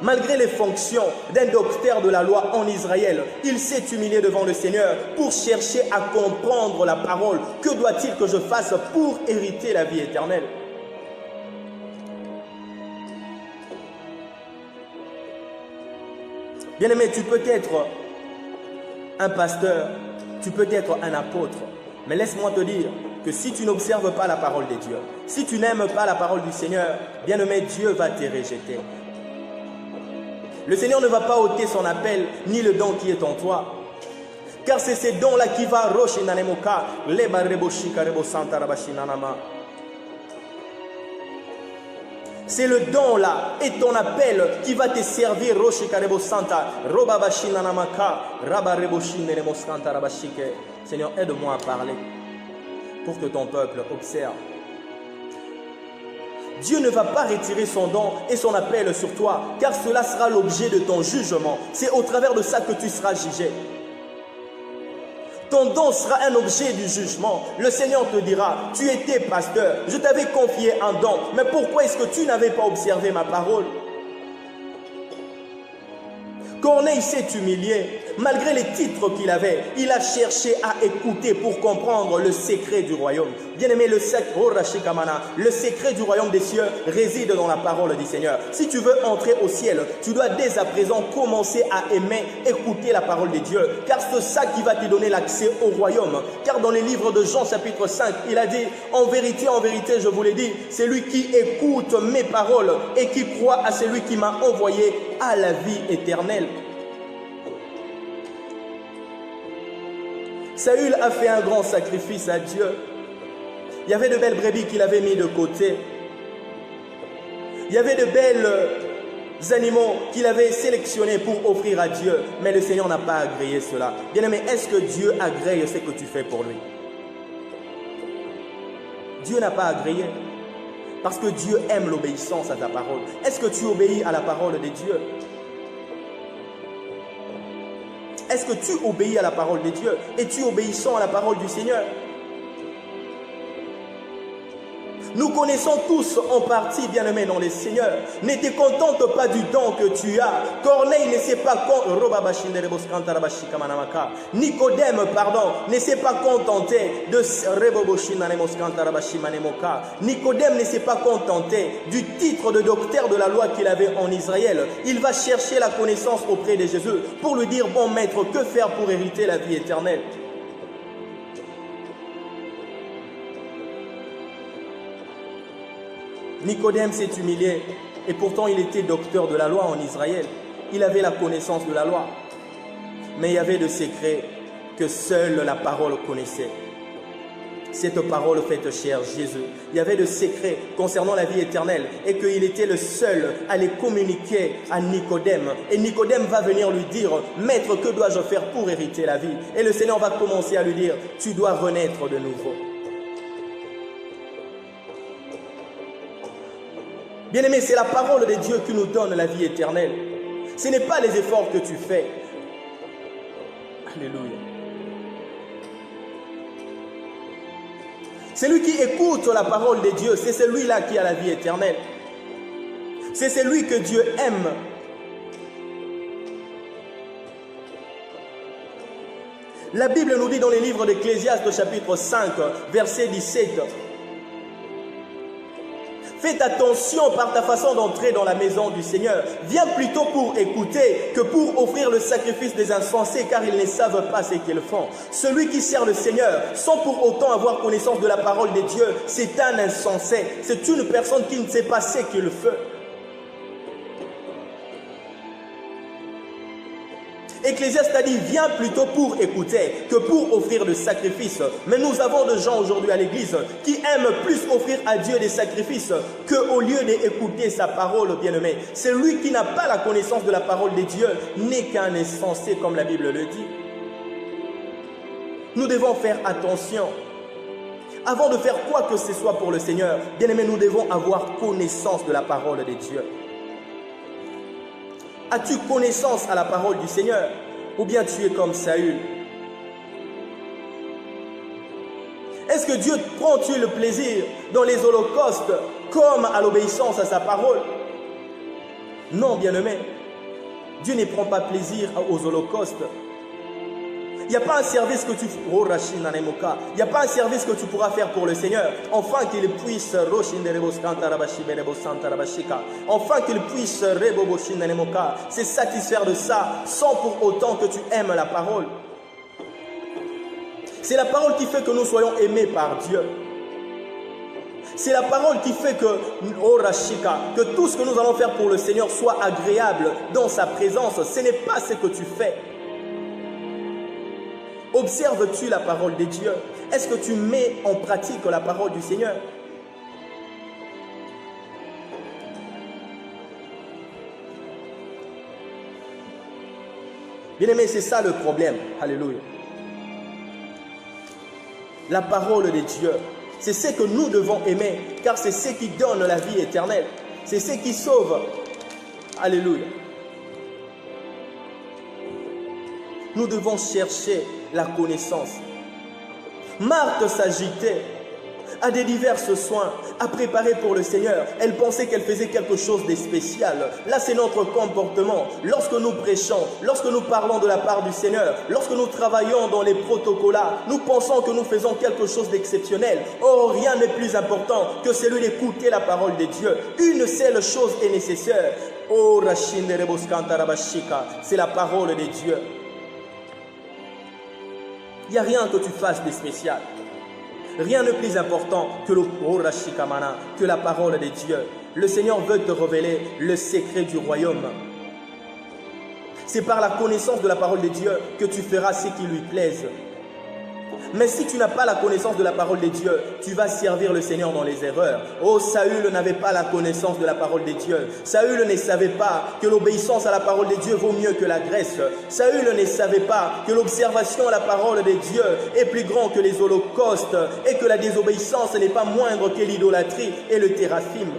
malgré les fonctions d'un docteur de la loi en Israël, il s'est humilié devant le Seigneur pour chercher à comprendre la parole. Que doit-il que je fasse pour hériter la vie éternelle? Bien-aimé, tu peux être un pasteur, tu peux être un apôtre. Mais laisse-moi te dire que si tu n'observes pas la parole de Dieu, si tu n'aimes pas la parole du Seigneur, bien-aimé, Dieu va te rejeter. Le Seigneur ne va pas ôter son appel, ni le don qui est en toi. Car c'est ce don-là qui va c'est le don-là et ton appel qui va te servir. Seigneur, aide-moi à parler pour que ton peuple observe. Dieu ne va pas retirer son don et son appel sur toi, car cela sera l'objet de ton jugement. C'est au travers de ça que tu seras jugé. Ton don sera un objet du jugement. Le Seigneur te dira, tu étais pasteur, je t'avais confié un don, mais pourquoi est-ce que tu n'avais pas observé ma parole? Corneille s'est humilié. Malgré les titres qu'il avait, il a cherché à écouter pour comprendre le secret du royaume. Bien-aimé, le secret du royaume des cieux réside dans la parole du Seigneur. Si tu veux entrer au ciel, tu dois dès à présent commencer à aimer, écouter la parole de Dieu. Car c'est ça qui va te donner l'accès au royaume. Car dans les livres de Jean chapitre 5, il a dit, en vérité, je vous l'ai dit, celui qui écoute mes paroles et qui croit à celui qui m'a envoyé a la vie éternelle. Saül a fait un grand sacrifice à Dieu. Il y avait de belles brebis qu'il avait mis de côté. Il y avait de belles animaux qu'il avait sélectionnés pour offrir à Dieu. Mais le Seigneur n'a pas agréé cela. Bien-aimé, est-ce que Dieu agrée ce que tu fais pour lui? Dieu n'a pas agréé. Parce que Dieu aime l'obéissance à ta parole. Est-ce que tu obéis à la parole de Dieu? Est-ce que tu obéis à la parole de Dieu? Es-tu obéissant à la parole du Seigneur? Nous connaissons tous en partie, bien-aimés dans les seigneurs. Ne te contente pas du don que tu as. Corneille ne s'est pas Nicodème, ne s'est pas contenté de Nicodème ne s'est pas contenté du titre de docteur de la loi qu'il avait en Israël. Il va chercher la connaissance auprès de Jésus pour lui dire, bon maître, que faire pour hériter la vie éternelle? Nicodème s'est humilié et pourtant il était docteur de la loi en Israël. Il avait la connaissance de la loi. Mais il y avait des secrets que seule la parole connaissait. cette parole faite chair, Jésus. Il y avait le secret concernant la vie éternelle et qu'il était le seul à les communiquer à Nicodème. Et Nicodème va venir lui dire, Maître, que dois-je faire pour hériter la vie? Et le Seigneur va commencer à lui dire, tu dois renaître de nouveau. Bien-aimé, c'est la parole de Dieu qui nous donne la vie éternelle. Ce n'est pas les efforts que tu fais. Alléluia. Celui qui écoute la parole de Dieu, c'est celui-là qui a la vie éternelle. C'est celui que Dieu aime. La Bible nous dit dans les livres d'Ecclésiaste, chapitre 5, verset 17, fais attention par ta façon d'entrer dans la maison du Seigneur. Viens plutôt pour écouter que pour offrir le sacrifice des insensés, car ils ne savent pas ce qu'ils font. Celui qui sert le Seigneur sans pour autant avoir connaissance de la parole de Dieu, c'est un insensé. C'est une personne qui ne sait pas ce qu'il fait. Ecclésiaste a dit, viens plutôt pour écouter que pour offrir le sacrifice. Mais nous avons des gens aujourd'hui à l'église qui aiment plus offrir à Dieu des sacrifices qu'au lieu d'écouter sa parole, bien-aimé. Celui qui n'a pas la connaissance de la parole de Dieu n'est qu'un insensé, comme la Bible le dit. Nous devons faire attention. Avant de faire quoi que ce soit pour le Seigneur, bien-aimé, nous devons avoir connaissance de la parole de Dieu. As-tu connaissance à la parole du Seigneur? Ou bien tu es comme Saül? Est-ce que Dieu prend-tu le plaisir dans les holocaustes comme à l'obéissance à sa parole? Non, bien-aimé. Dieu ne prend pas plaisir aux holocaustes. Il n'y a pas un service que tu il n'y a pas un service que tu pourras faire pour le Seigneur, enfin qu'il puisse se satisfaire de ça sans pour autant que tu aimes la parole. C'est la parole qui fait que nous soyons aimés par Dieu. C'est la parole qui fait que tout ce que nous allons faire pour le Seigneur soit agréable dans sa présence. Ce n'est pas ce que tu fais. Observes-tu la parole de Dieu? Est-ce que tu mets en pratique la parole du Seigneur? Bien-aimé, c'est ça le problème. Alléluia. La parole de Dieu, c'est ce que nous devons aimer, car c'est ce qui donne la vie éternelle. C'est ce qui sauve. Alléluia. Nous devons chercher la connaissance. Marthe s'agitait à des divers soins, à préparer pour le Seigneur. Elle pensait qu'elle faisait quelque chose de spécial. Là, c'est notre comportement. Lorsque nous prêchons, lorsque nous parlons de la part du Seigneur, lorsque nous travaillons dans les protocoles, nous pensons que nous faisons quelque chose d'exceptionnel. Or, rien n'est plus important que celui d'écouter la parole de Dieu. Une seule chose est nécessaire. C'est la parole de Dieu. Il n'y a rien que tu fasses de spécial. Rien de plus important que la parole de Dieu. Le Seigneur veut te révéler le secret du royaume. C'est par la connaissance de la parole de Dieu que tu feras ce qui lui plaise. Mais si tu n'as pas la connaissance de la parole de Dieu, tu vas servir le Seigneur dans les erreurs. Oh, Saül n'avait pas la connaissance de la parole de Dieu. Saül ne savait pas que l'obéissance à la parole de Dieu vaut mieux que la graisse. Saül ne savait pas que l'observation à la parole de Dieu est plus grand que les holocaustes et que la désobéissance n'est pas moindre que l'idolâtrie et le téraphime.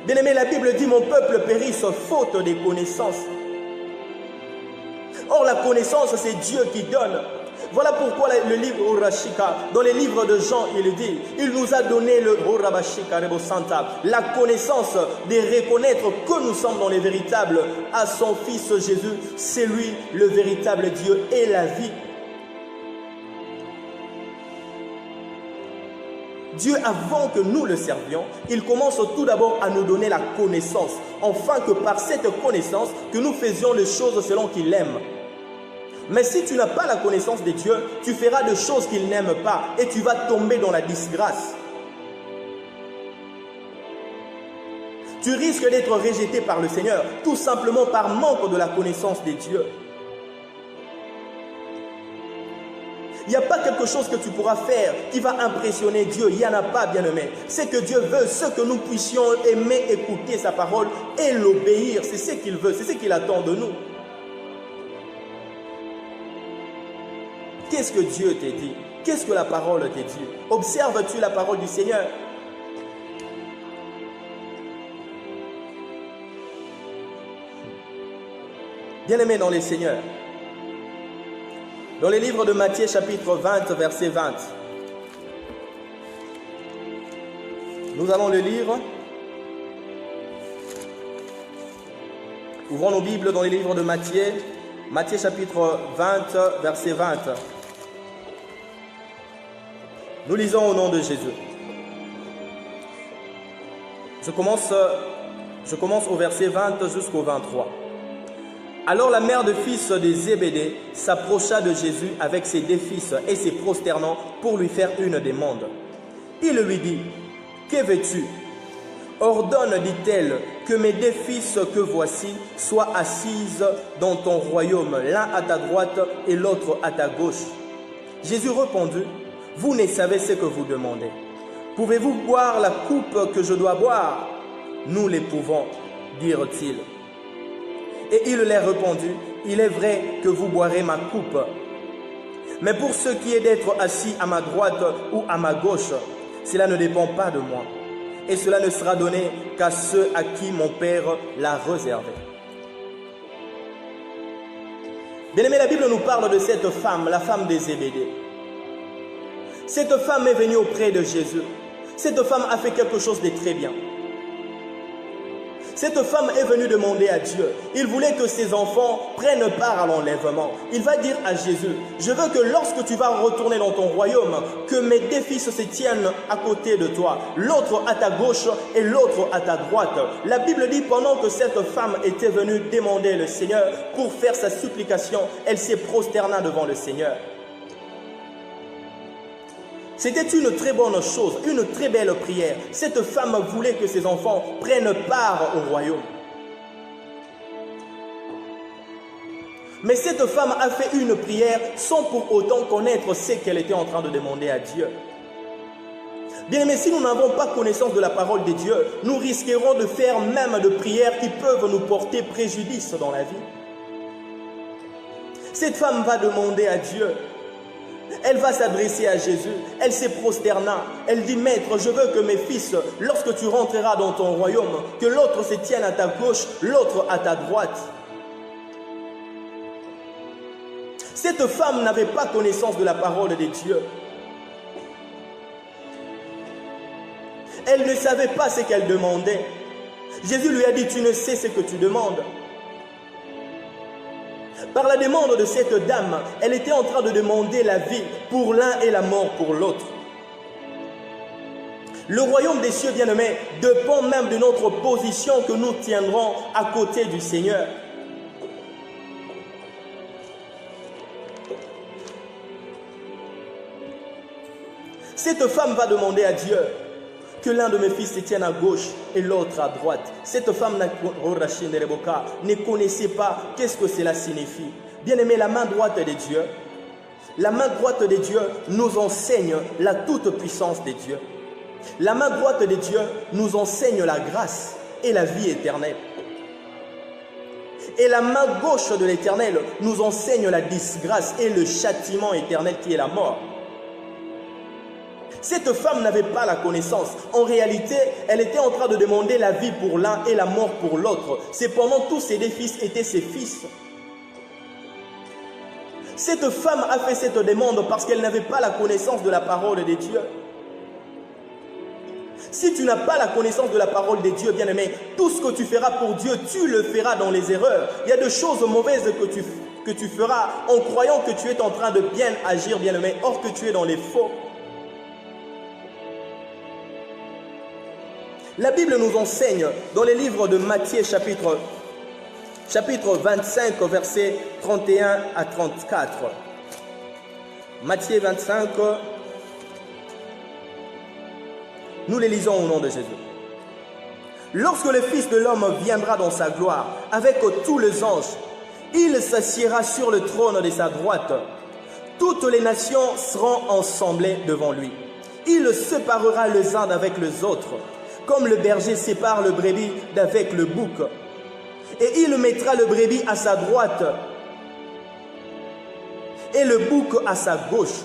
Bien-aimé, la Bible dit « Mon peuple périt faute des connaissances ». Or, la connaissance, c'est Dieu qui donne. Voilà pourquoi le livre Urashika, dans les livres de Jean, il dit, il nous a donné le Urabashika Rebo Santa, la connaissance de reconnaître que nous sommes dans les véritables à son Fils Jésus. C'est lui le véritable Dieu et la vie. Dieu, avant que nous le servions, il commence tout d'abord à nous donner la connaissance, afin que par cette connaissance, que nous faisions les choses selon qu'il aime. Mais si tu n'as pas la connaissance de Dieu, tu feras des choses qu'il n'aime pas et tu vas tomber dans la disgrâce. Tu risques d'être rejeté par le Seigneur, tout simplement par manque de la connaissance de Dieu. Il n'y a pas quelque chose que tu pourras faire qui va impressionner Dieu. Il n'y en a pas, bien-aimé. C'est que Dieu veut, ce que nous puissions aimer écouter sa parole et l'obéir. C'est ce qu'il veut, c'est ce qu'il attend de nous. Qu'est-ce que Dieu t'a dit? Qu'est-ce que la parole t'a dit? Observes-tu la parole du Seigneur? Bien-aimé dans les Seigneurs, dans les livres de Matthieu chapitre 20, verset 20, nous allons le lire. Ouvrons nos Bibles dans les livres de Matthieu, Matthieu chapitre 20, verset 20. Nous lisons au nom de Jésus. Je commence au verset 20 jusqu'au 23. Alors la mère de fils de Zébédée s'approcha de Jésus avec ses deux fils et se prosternant pour lui faire une demande. Il lui dit, « Que veux-tu ? Ordonne, dit-elle, que mes deux fils que voici soient assises dans ton royaume, l'un à ta droite et l'autre à ta gauche. » Jésus répondit, « Vous ne savez ce que vous demandez. Pouvez-vous boire la coupe que je dois boire ? Nous les pouvons, dirent-ils. Et il leur répondit, il est vrai que vous boirez ma coupe. Mais pour ce qui est d'être assis à ma droite ou à ma gauche, cela ne dépend pas de moi. Et cela ne sera donné qu'à ceux à qui mon Père l'a réservé. » Bien-aimé, la Bible nous parle de cette femme, la femme de Zébédée. Cette femme est venue auprès de Jésus. Cette femme a fait quelque chose de très bien. Cette femme est venue demander à Dieu. Il voulait que ses enfants prennent part à l'enlèvement. Il va dire à Jésus, je veux que lorsque tu vas retourner dans ton royaume, que mes deux fils se tiennent à côté de toi, l'autre à ta gauche et l'autre à ta droite. La Bible dit, pendant que cette femme était venue demander le Seigneur pour faire sa supplication, elle s'est prosternée devant le Seigneur. C'était une très bonne chose, une très belle prière. Cette femme voulait que ses enfants prennent part au royaume. Mais cette femme a fait une prière sans pour autant connaître ce qu'elle était en train de demander à Dieu. Bien aimé, si nous n'avons pas connaissance de la parole de Dieu, nous risquerons de faire même de prières qui peuvent nous porter préjudice dans la vie. Cette femme va demander à Dieu. Elle va s'adresser à Jésus, elle se prosterna, elle dit, Maître, je veux que mes fils, lorsque tu rentreras dans ton royaume, que l'autre se tienne à ta gauche, l'autre à ta droite. Cette femme n'avait pas connaissance de la parole de Dieu. Elle ne savait pas ce qu'elle demandait. Jésus lui a dit, tu ne sais ce que tu demandes. Par la demande de cette dame, elle était en train de demander la vie pour l'un et la mort pour l'autre. Le royaume des cieux, bien-aimés, dépend même de notre position que nous tiendrons à côté du Seigneur. Cette femme va demander à Dieu que l'un de mes fils se tienne à gauche et l'autre à droite. Cette femme ne connaissait pas qu'est-ce que cela signifie. Bien-aimé, la main droite de Dieu, la main droite de Dieu nous enseigne la toute-puissance de Dieu. La main droite de Dieu nous enseigne la grâce et la vie éternelle. Et la main gauche de l'Éternel nous enseigne la disgrâce et le châtiment éternel qui est la mort. Cette femme n'avait pas la connaissance. En réalité, elle était en train de demander la vie pour l'un et la mort pour l'autre. Cependant, tous ses deux fils étaient ses fils. Cette femme a fait cette demande parce qu'elle n'avait pas la connaissance de la parole de Dieu. Si tu n'as pas la connaissance de la parole de Dieu, bien-aimé, tout ce que tu feras pour Dieu, tu le feras dans les erreurs. Il y a des choses mauvaises que tu feras en croyant que tu es en train de bien agir, bien-aimé, or que tu es dans les faux. La Bible nous enseigne dans les livres de Matthieu chapitre 25, versets 31 à 34. Matthieu 25, nous les lisons au nom de Jésus. Lorsque le Fils de l'homme viendra dans sa gloire avec tous les anges, il s'assiera sur le trône de sa droite. toutes les nations seront ensemblées devant lui. Il séparera les uns d'avec les autres, comme le berger sépare le brebis d'avec le bouc. Et il mettra le brebis à sa droite et le bouc à sa gauche.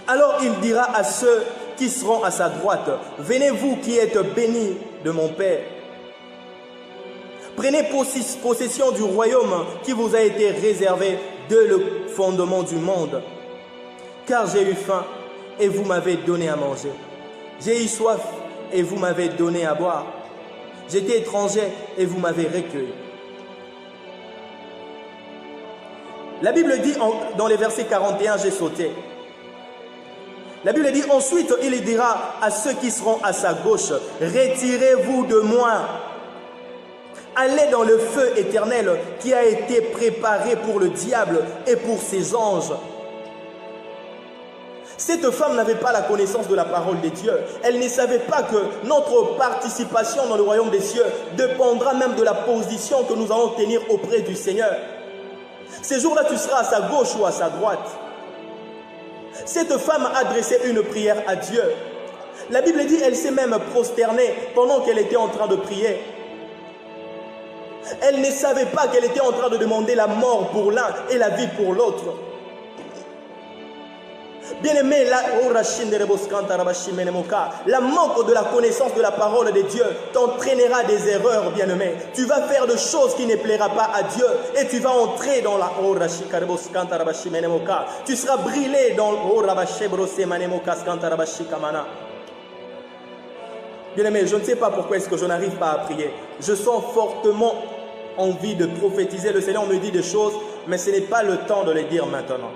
Alors il dira à ceux qui seront à sa droite, « Venez vous qui êtes bénis de mon Père. Prenez possession du royaume qui vous a été réservé dès le fondement du monde. Car j'ai eu faim et vous m'avez donné à manger. J'ai eu soif et vous m'avez donné à boire. J'étais étranger et vous m'avez recueilli. » La Bible dit dans les versets 41, j'ai sauté. La Bible dit ensuite, il dira à ceux qui seront à sa gauche, retirez-vous de moi. Allez dans le feu éternel qui a été préparé pour le diable et pour ses anges. Cette femme n'avait pas la connaissance de la parole de Dieu. Elle ne savait pas que notre participation dans le royaume des cieux dépendra même de la position que nous allons tenir auprès du Seigneur. Ces jours-là, tu seras à sa gauche ou à sa droite. Cette femme a adressé une prière à Dieu. La Bible dit qu'elle s'est même prosternée pendant qu'elle était en train de prier. Elle ne savait pas qu'elle était en train de demander la mort pour l'un et la vie pour l'autre. Bien-aimé, la manque de la connaissance de la parole de Dieu t'entraînera des erreurs, bien-aimé. Tu vas faire des choses qui ne plaira pas à Dieu et tu vas entrer dans la... Tu seras brûlé dans... Bien-aimé, je ne sais pas pourquoi est-ce que je n'arrive pas à prier. Je sens fortement envie de prophétiser. Le Seigneur me dit des choses, mais ce n'est pas le temps de les dire maintenant.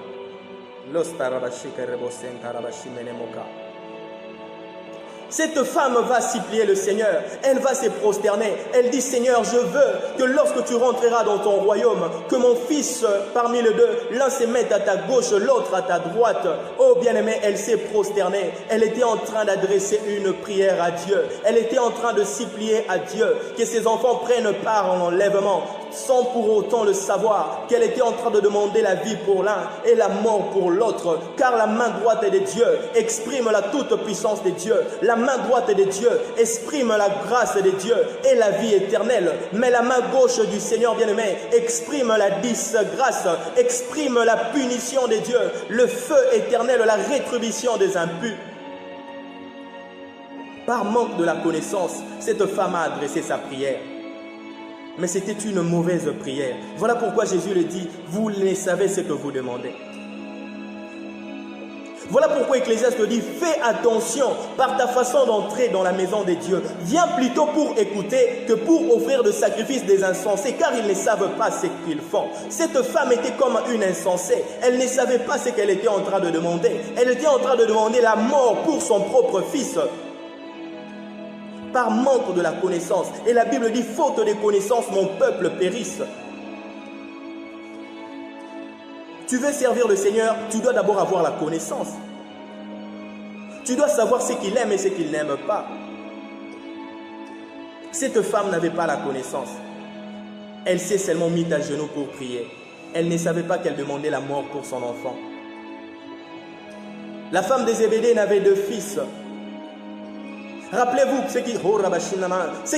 Cette femme va supplier le Seigneur, elle va se prosterner, elle dit Seigneur, je veux que lorsque tu rentreras dans ton royaume, que mon fils parmi les deux, l'un se mette à ta gauche, l'autre à ta droite. Oh bien-aimé, elle s'est prosternée, elle était en train d'adresser une prière à Dieu, elle était en train de supplier à Dieu que ses enfants prennent part en enlèvement, sans pour autant le savoir, qu'elle était en train de demander la vie pour l'un et la mort pour l'autre, car la main droite de Dieu exprime la toute-puissance de Dieu, la main droite de Dieu exprime la grâce de Dieu et la vie éternelle, mais la main gauche du Seigneur bien-aimé exprime la disgrâce, exprime la punition de Dieu, le feu éternel, la rétribution des impus. Par manque de la connaissance, cette femme a adressé sa prière. Mais c'était une mauvaise prière. Voilà pourquoi Jésus le dit, vous ne savez ce que vous demandez. Voilà pourquoi Ecclésiaste dit, fais attention par ta façon d'entrer dans la maison de Dieu. Viens plutôt pour écouter que pour offrir de sacrifices des insensés, car ils ne savent pas ce qu'ils font. Cette femme était comme une insensée. Elle ne savait pas ce qu'elle était en train de demander. Elle était en train de demander la mort pour son propre fils. Par manque de la connaissance. Et la Bible dit, faute de connaissance, mon peuple périsse. Tu veux servir le Seigneur, tu dois d'abord avoir la connaissance. Tu dois savoir ce qu'il aime et ce qu'il n'aime pas. Cette femme n'avait pas la connaissance. Elle s'est seulement mise à genoux pour prier. Elle ne savait pas qu'elle demandait la mort pour son enfant. La femme de Zébédée n'avait deux fils. Rappelez-vous ce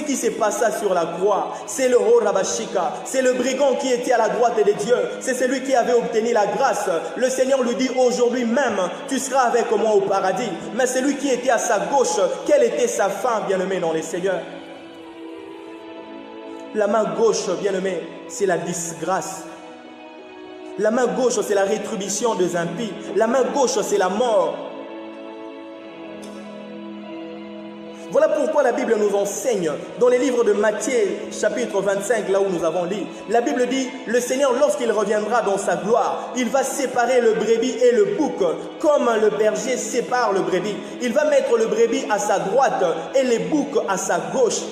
qui s'est passé sur la croix, c'est le Horabashika, c'est le brigand qui était à la droite de Dieu, c'est celui qui avait obtenu la grâce. Le Seigneur lui dit aujourd'hui même, tu seras avec moi au paradis. Mais celui qui était à sa gauche, quelle était sa fin, bien-aimé dans les Seigneurs? La main gauche, bien-aimé, c'est la disgrâce. La main gauche, c'est la rétribution des impies. La main gauche, c'est la mort. Voilà pourquoi la Bible nous enseigne, dans les livres de Matthieu, chapitre 25, là où nous avons lu, la Bible dit, le Seigneur, lorsqu'il reviendra dans sa gloire, il va séparer le brebis et le bouc, comme le berger sépare le brebis. Il va mettre le brebis à sa droite et les boucs à sa gauche.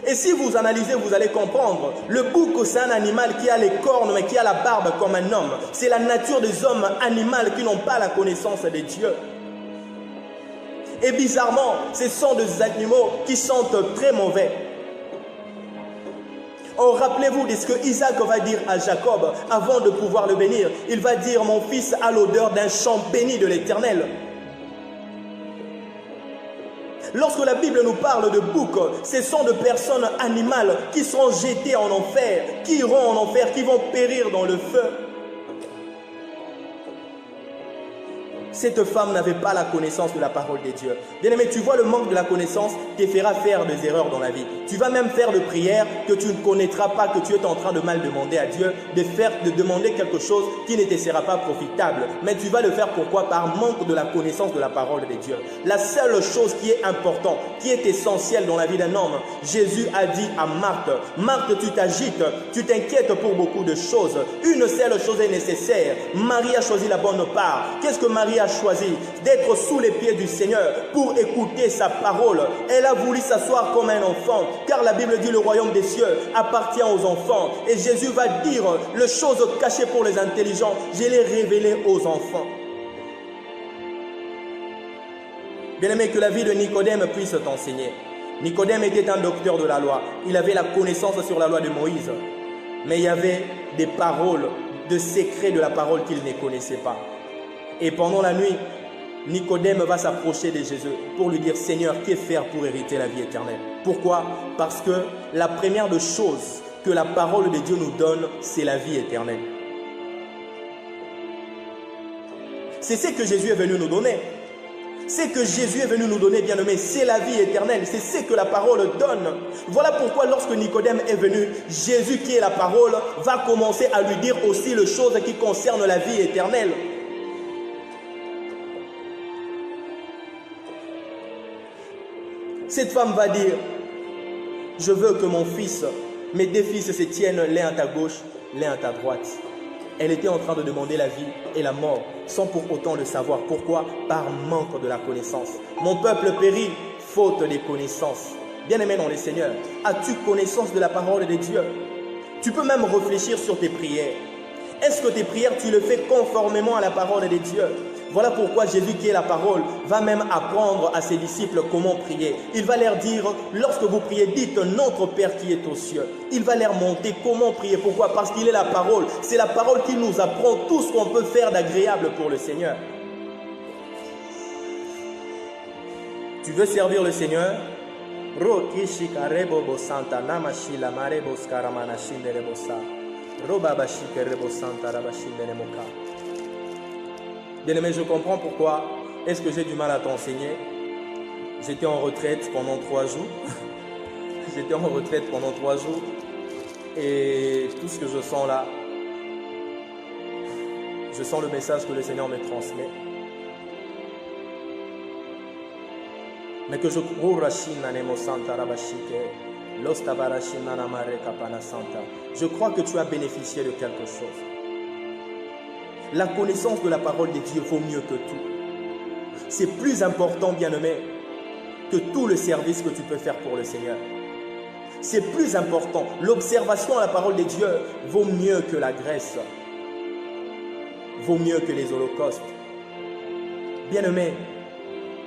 Et si vous analysez, vous allez comprendre, le bouc, c'est un animal qui a les cornes, mais qui a la barbe comme un homme. C'est la nature des hommes animaux qui n'ont pas la connaissance de Dieu. Et bizarrement, ce sont des animaux qui sentent très mauvais. Oh, rappelez-vous de ce que Isaac va dire à Jacob avant de pouvoir le bénir. Il va dire, mon fils a l'odeur d'un champ béni de l'Éternel. Lorsque la Bible nous parle de boucs, ce sont de personnes animales qui seront jetées en enfer, qui iront en enfer, qui vont périr dans le feu. Cette femme n'avait pas la connaissance de la parole de Dieu. Bien-aimé, tu vois, le manque de la connaissance te fera faire des erreurs dans la vie. Tu vas même faire des prières que tu ne connaîtras pas, que tu es en train de mal demander à Dieu, de demander quelque chose qui ne te sera pas profitable. Mais tu vas le faire pourquoi? Par manque de la connaissance de la parole de Dieu. La seule chose qui est importante, qui est essentielle dans la vie d'un homme, Jésus a dit à Marthe, Marthe, tu t'agites, tu t'inquiètes pour beaucoup de choses. Une seule chose est nécessaire. Marie a choisi la bonne part. Qu'est-ce que Marie a choisi? D'être sous les pieds du Seigneur pour écouter sa parole. Elle a voulu s'asseoir comme un enfant, car la Bible dit le royaume des cieux appartient aux enfants. Et Jésus va dire, les choses cachées pour les intelligents, je les révélées aux enfants. Bien-aimé, que la vie de Nicodème puisse t'enseigner. Nicodème était un docteur de la loi. Il avait la connaissance sur la loi de Moïse. Mais il y avait des paroles, de secrets de la parole qu'il ne connaissait pas. Et pendant la nuit, Nicodème va s'approcher de Jésus pour lui dire, Seigneur, que faire pour hériter la vie éternelle? Pourquoi? Parce que la première des choses que la parole de Dieu nous donne, c'est la vie éternelle. C'est ce que Jésus est venu nous donner. C'est que Jésus est venu nous donner, bien-aimé, c'est la vie éternelle. C'est ce que la parole donne. Voilà pourquoi lorsque Nicodème est venu, Jésus qui est la parole va commencer à lui dire aussi les choses qui concernent la vie éternelle. Cette femme va dire, je veux que mon fils, mes deux fils se tiennent l'un à ta gauche, l'un à ta droite. Elle était en train de demander la vie et la mort, sans pour autant le savoir. Pourquoi? Par manque de la connaissance. Mon peuple périt, faute des connaissances. Bien-aimé dans le Seigneur, as-tu connaissance de la parole de Dieu? Tu peux même réfléchir sur tes prières. Est-ce que tes prières, tu le fais conformément à la parole de Dieu? Voilà pourquoi Jésus, qui est la parole, va même apprendre à ses disciples comment prier. Il va leur dire, lorsque vous priez, dites notre Père qui est aux cieux. Il va leur montrer comment prier. Pourquoi? Parce qu'il est la parole. C'est la parole qui nous apprend tout ce qu'on peut faire d'agréable pour le Seigneur. Tu veux servir le Seigneur? Bien-aimé, je comprends pourquoi est-ce que j'ai du mal à t'enseigner. J'étais en retraite pendant 3 jours. J'étais en retraite pendant 3 jours. Et tout ce que je sens là, je sens le message que le Seigneur me transmet. Mais que je crois que tu as bénéficié de quelque chose. La connaissance de la parole de Dieu vaut mieux que tout. C'est plus important, bien-aimé, que tout le service que tu peux faire pour le Seigneur. C'est plus important. L'observation à la parole de Dieu vaut mieux que la Grèce. Vaut mieux que les holocaustes. Bien-aimé,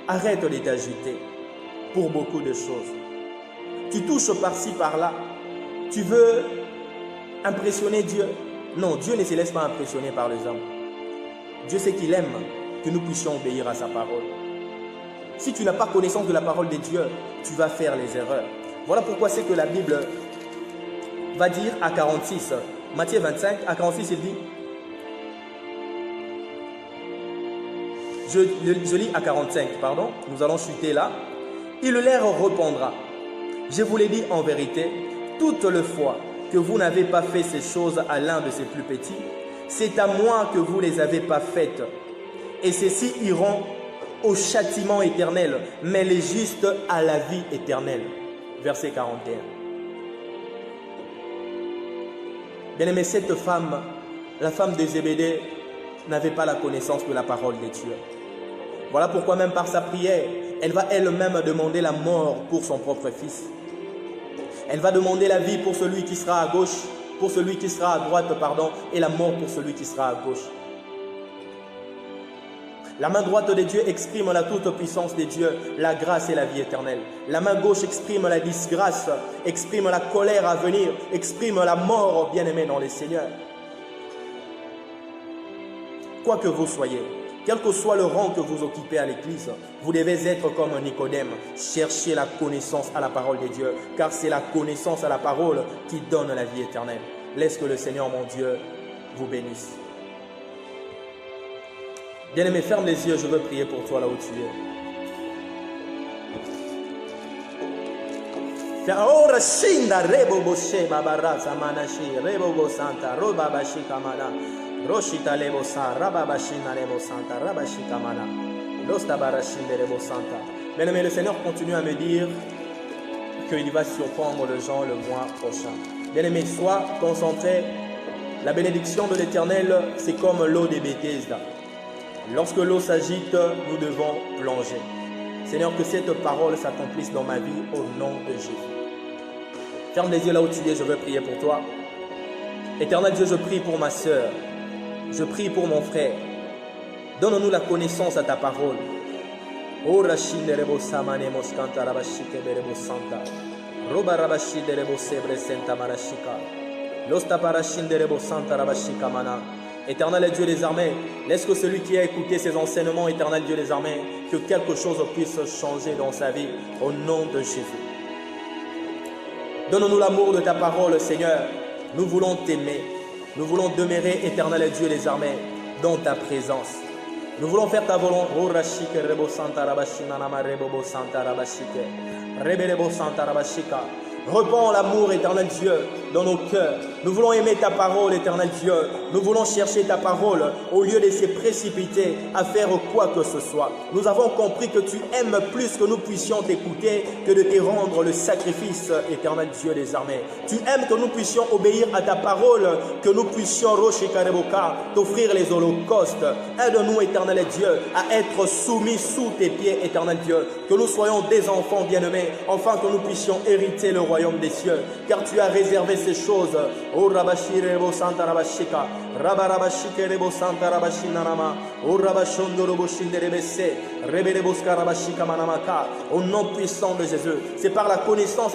arrête de t'agiter pour beaucoup de choses. Tu touches par-ci, par-là. Tu veux impressionner Dieu. Non, Dieu ne se laisse pas impressionner par les hommes. Dieu sait qu'il aime que nous puissions obéir à sa parole. Si tu n'as pas connaissance de la parole de Dieu, tu vas faire les erreurs. Voilà pourquoi c'est que la Bible va dire à 46, Matthieu 25, à 46, il dit, je lis à 45, pardon, nous allons chuter là. Il leur répondra, je vous l'ai dit en vérité, toute le fois que vous n'avez pas fait ces choses à l'un de ces plus petits, c'est à moi que vous les avez pas faites. Et ceux-ci iront au châtiment éternel, mais les justes à la vie éternelle. Verset 41. Bien-aimé, cette femme, la femme de Zébédée, n'avait pas la connaissance de la parole de Dieu. Voilà pourquoi même par sa prière, elle va elle-même demander la mort pour son propre fils. Elle va demander la vie pour celui qui sera à gauche, pour celui qui sera à droite, pardon, et la mort pour celui qui sera à gauche. La main droite de Dieu exprime la toute-puissance de Dieu, la grâce et la vie éternelle. La main gauche exprime la disgrâce, exprime la colère à venir, exprime la mort, bien-aimé dans les Seigneurs. Quoi que vous soyez, quel que soit le rang que vous occupez à l'église, vous devez être comme un Nicodème. Cherchez la connaissance à la parole de Dieu, car c'est la connaissance à la parole qui donne la vie éternelle. Laisse que le Seigneur, mon Dieu, vous bénisse. Bien-aimé, ferme les yeux, je veux prier pour toi là où tu es. Ora shinda rebo boshe babaraza manashi rebo bosanta roba bashika mana roshita lebo sa raba bashina lebo santa raba shika mana losta barashinde lebo santa. Bien-aimé, le Seigneur continue à me dire qu'il va surprendre le gens le mois prochain. Bien-aimé, sois concentré. La bénédiction de l'Éternel, c'est comme l'eau des Bethesda. Lorsque l'eau s'agite, nous devons plonger. Seigneur, que cette parole s'accomplisse dans ma vie au nom de Jésus. Ferme les yeux là où tu es, je veux prier pour toi. Éternel Dieu, je prie pour ma sœur. Je prie pour mon frère. Donne-nous la connaissance à ta parole. Oh Rachid de Rebo Samane Moskanta Rabashike Berebo Santa. Roba Rabashi de Rebo Sebre Santa Marashika. Losta Parashin de Rebo Santa Rabashika Mana. Éternel Dieu des armées, laisse que celui qui a écouté ces enseignements, Éternel Dieu des armées, que quelque chose puisse changer dans sa vie, au nom de Jésus. Donne-nous l'amour de ta parole, Seigneur. Nous voulons t'aimer. Nous voulons demeurer, Éternel Dieu des armées, dans ta présence. Nous voulons faire ta volonté. Répands l'amour, éternel Dieu, dans nos cœurs. Nous voulons aimer ta parole, éternel Dieu. Nous voulons chercher ta parole au lieu de se précipiter à faire quoi que ce soit. Nous avons compris que tu aimes plus que nous puissions t'écouter que de te rendre le sacrifice, éternel Dieu des armées. Tu aimes que nous puissions obéir à ta parole, que nous puissions, t'offrir les holocaustes. Aide-nous, éternel Dieu, à être soumis sous tes pieds, éternel Dieu. Que nous soyons des enfants bien-aimés, afin que nous puissions hériter le royaume des cieux. Car tu as réservé ces choses. Oh Rabashi Rebo Santa Rabashika, Rabarabashike Rebo Santa Rabashinarama, Oh Rabashondo Roboshinde Rebese, Rebelebosca Rabashika Manamaka, au nom puissant de Jésus. C'est par la connaissance